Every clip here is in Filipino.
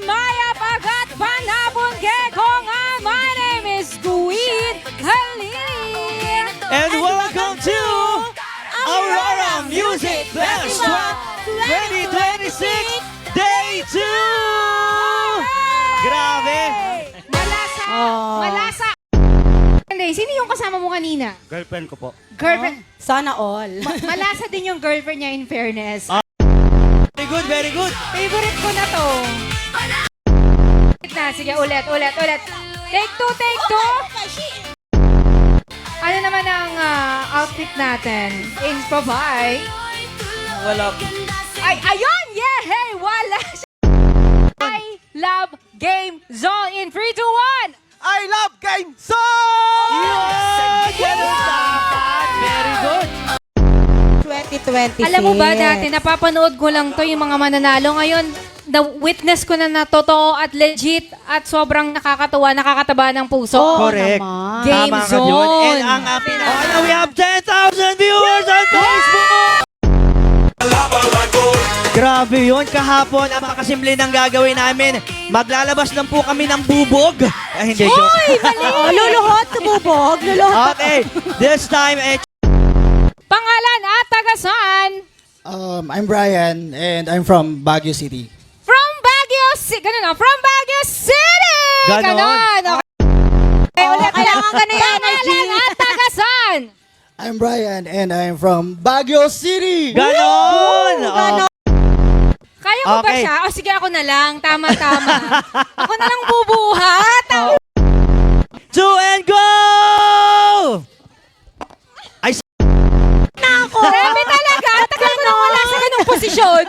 Maya Pagat Panabon Geko nga. My name is Guid Halili. And welcome to Aurora Music Festival 2026 Day 2! Grabe! Malasa. Malasa. Hindi, sino yung kasama mo kanina? Girlfriend ko po. Girlfriend. Sana all. Malasa din yung girlfriend niya in fairness. Very good, very good! Favorite ko na to. Sige, ulit. Take two. Ano naman ang outfit natin? Inspo by... Wala. Ay, ayun! Yeah! Hey, wala siya. I love Game Zone in 3, 2, 1! I love Game Zone! Yun! Ganun dapat! Very good! 2026. Alam mo ba dati, napapanood ko lang to yung mga mananalo. Ngayon, witness ko na totoo at legit at sobrang nakakatuwa, nakakataba ng puso. Correct. naman. Game Tama ka dun. Zone. And ang now we have 10,000 viewers on Facebook! Grabe yun. Kahapon, ang makasimple ng gagawin namin. Maglalabas lang po kami ng bubog. Ay, hindi, joke. Oo, luluhot, tumubog. Luluhot. Okay, this time, Pangalan at taga-saan? I'm Brian and I'm from Baguio City. From Baguio City. Ganun, From Baguio City! Ganon. Okay, ulit. Kailangan ka na yung energy. Pangalan at taga-saan? I'm Brian and I'm from Baguio City! ganon! ganon. Kaya mo ba Okay. siya? O sige, ako na lang. Tama. Ako na lang bubuhat. Two and go! Ay, Grabe talaga. Tagal ko nang wala sa ganung posisyon.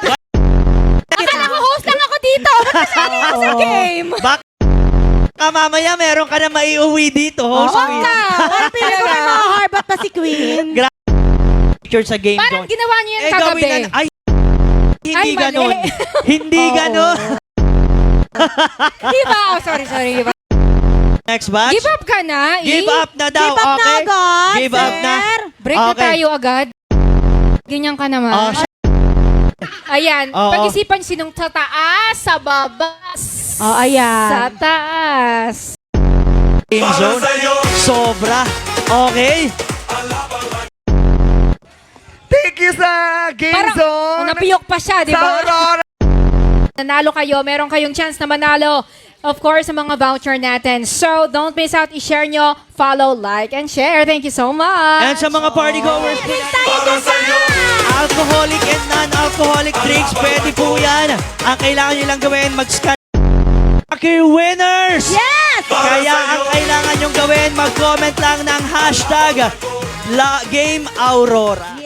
Akala ko host lang ako dito. Ba't nasali ako sa game? baka mamaya meron ka na maiuwi dito. Host Huwag Queen. na. Huwag Pero kung may mga harbat pa si Queen. Picture sa game Parang zone. ginawa niyo yan Gawin kagabi. na, ay, hindi Ay, mali. ganon. Hindi Oo. ganon. Di ba? Oh, sorry. Next batch. Give up ka na, Give up na daw. Give up na okay? agad, Give up na. sir. Break na Okay. tayo agad. Ganyan ka naman. Oh, Ayan. Oo. Pag-isipan sinong sa taas, sa baba, Oh, ayan. sa taas. game zone. Sobra. Okay. Thank you sa Game Parang Zone! napiyok pa siya, di Sa ba? Aurora! Nanalo kayo, meron kayong chance na manalo. Of course, sa mga voucher natin. So, don't miss out. I-share nyo, follow, like, and share. Thank you so much. And sa mga party goers po alcoholic and non-alcoholic drinks, pwede po yan. Ang kailangan nyo lang gawin, mag-scan. Lucky winners! Yes! Kaya ang kailangan nyong gawin, mag-comment lang ng hashtag Game Aurora.